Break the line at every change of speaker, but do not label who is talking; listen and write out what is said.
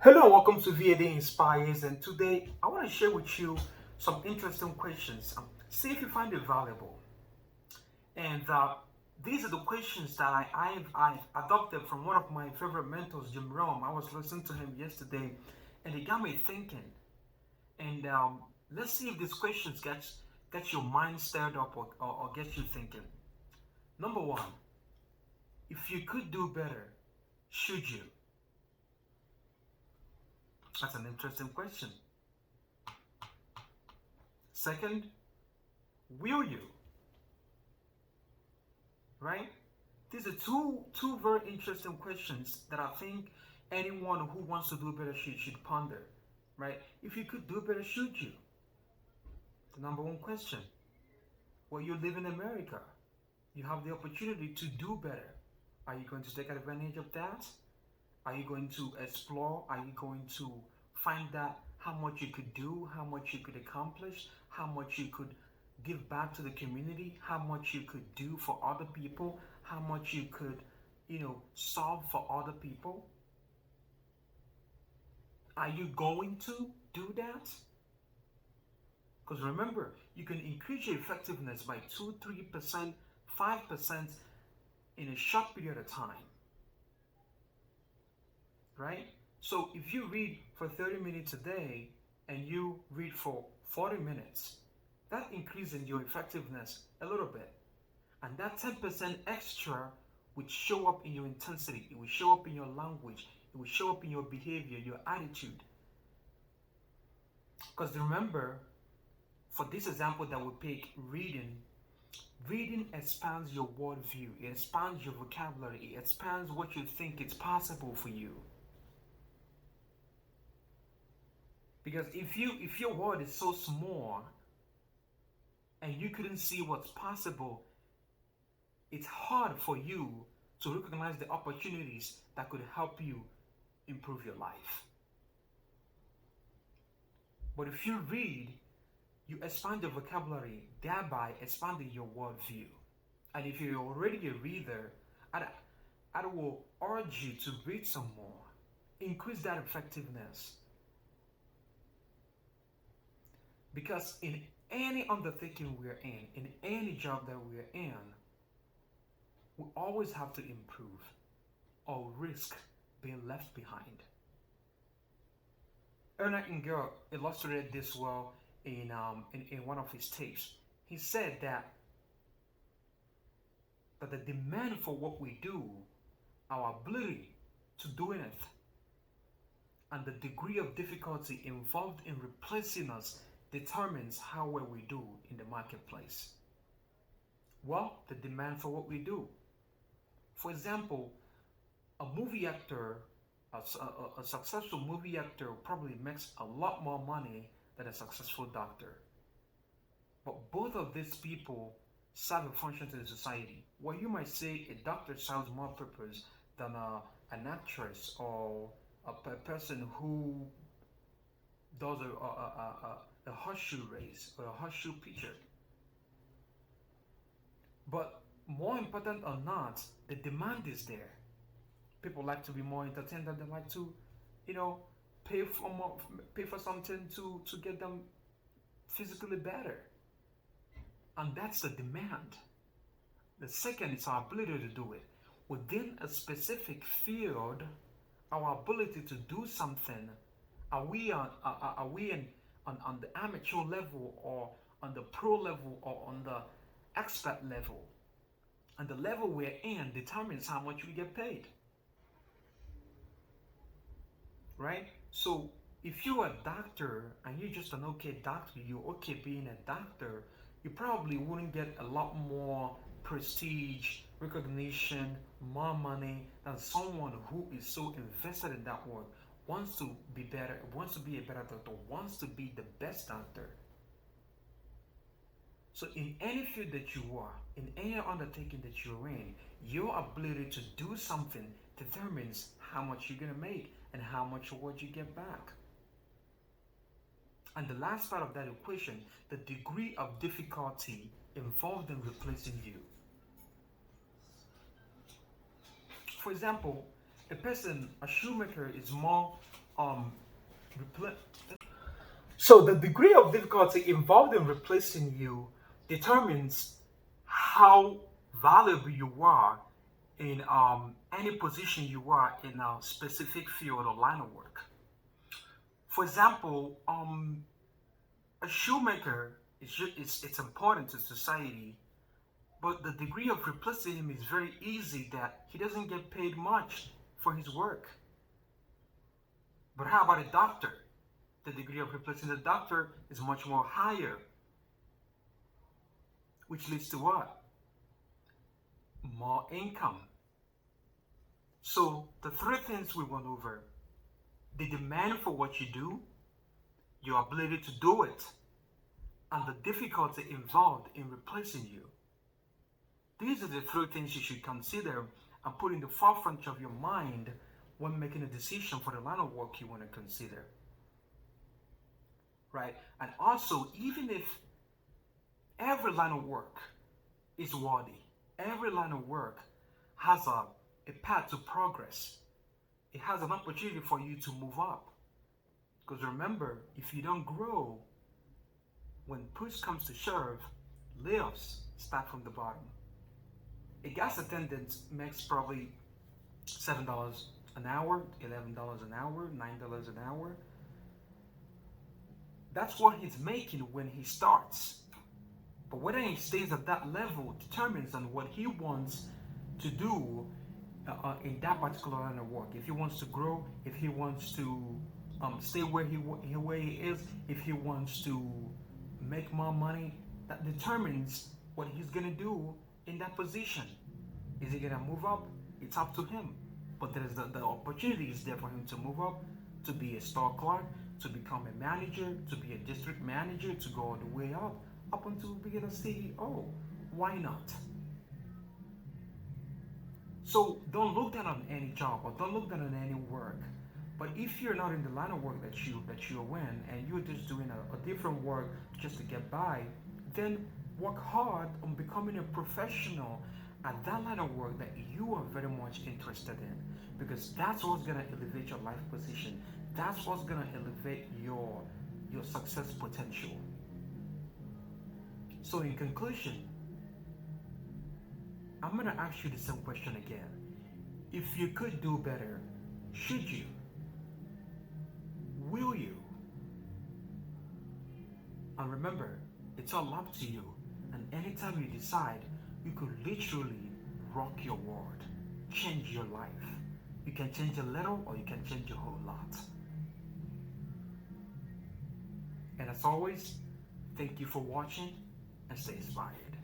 Hello, welcome to VAD Inspires, and today I want to share with you some interesting questions. See if you find it valuable. And these are the questions that I've adopted from one of my favorite mentors, Jim Rohn. I was listening to him yesterday, and it got me thinking. And let's see if these questions get your mind stirred up or get you thinking. Number one, if you could do better, should you? That's an interesting question. Second, will you? Right? These are two very interesting questions that I think anyone who wants to do better should ponder. Right? If you could do better, should you? The number one question. Well, you live in America. You have the opportunity to do better. Are you going to take advantage of that? Are you going to explore? Are you going to find out how much you could do, how much you could accomplish, how much you could give back to the community, how much you could do for other people, how much you could, solve for other people? Are you going to do that? Because remember, you can increase your effectiveness by 2, 3%, 5% in a short period of time, right? So if you read for 30 minutes a day and you read for 40 minutes, that increases your effectiveness a little bit. And that 10% extra would show up in your intensity, it will show up in your language, it will show up in your behavior, your attitude. Because remember, for this example that we pick, reading expands your worldview, it expands your vocabulary, it expands what you think is possible for you. Because if your world is so small and you couldn't see what's possible, it's hard for you to recognize the opportunities that could help you improve your life. But if you read, you expand your vocabulary, thereby expanding your worldview. And if you're already a reader, I will urge you to read some more. Increase that effectiveness. Because in any undertaking we're in any job that we're in, we always have to improve or risk being left behind. Earl Nightingale illustrated this well in one of his tapes. He said that the demand for what we do, our ability to doing it, and the degree of difficulty involved in replacing us determines how well we do in the marketplace. Well, the demand for what we do. For example, a movie actor, a successful movie actor probably makes a lot more money than a successful doctor. But both of these people serve a function to the society. Well, you might say a doctor serves more purpose than an actress or a person who does a horseshoe race or a horseshoe picture. But more important or not, the demand is there. People like to be more entertained and they like to, you know, pay for more, pay for something to get them physically better. And that's the demand. The second is our ability to do it. Within a specific field, our ability to do something, are we on the amateur level or on the pro level or on the expert level? And the level we're in determines how much we get paid. Right? So if you're a doctor and you're just an okay doctor, you're okay being a doctor, you probably wouldn't get a lot more prestige, recognition, more money than someone who is so invested in that work, wants to be better, wants to be a better doctor, wants to be the best doctor. So in any field that you are, in any undertaking that you're in, your ability to do something determines how much you're gonna make and how much reward you get back. And the last part of that equation, the degree of difficulty involved in replacing you. For example, a shoemaker is more um repl- so the degree of difficulty involved in replacing you determines how valuable you are in any position you are in a specific field or line of work. For example, a shoemaker it's important to society, but the degree of replacing him is very easy that he doesn't get paid much for his work. But how about a doctor? The degree of replacing the doctor is much more higher, which leads to what? More income. So the three things we went over: the demand for what you do, your ability to do it, and the difficulty involved in replacing you. These are the three things you should consider and put in the forefront of your mind when making a decision for the line of work you want to consider. Right? And also, even if every line of work is worthy, every line of work has a path to progress, it has an opportunity for you to move up. Because remember, if you don't grow, when push comes to shove, layoffs start from the bottom. A gas attendant makes probably $7 an hour, $11 an hour, $9 an hour. That's what he's making when he starts. But whether he stays at that level determines on what he wants to do in that particular line of work. If he wants to grow, if he wants to stay where he is, if he wants to make more money, that determines what he's gonna do in that position. Is he gonna move up? It's up to him. But there's the opportunity is there for him to move up, to be a store clerk, to become a manager, to be a district manager, to go all the way up until being a CEO. Why not? So don't look down on any job or don't look down on any work. But if you're not in the line of work that you're in and you're just doing a different work just to get by, then work hard on becoming a professional at that line of work that you are very much interested in, because that's what's gonna elevate your life position. That's what's gonna elevate your success potential. So in conclusion, I'm gonna ask you the same question again. If you could do better, should you? Will you? And remember, it's all up to you. And anytime you decide, you could literally rock your world, change your life. You can change a little or you can change a whole lot. And as always, thank you for watching and stay inspired.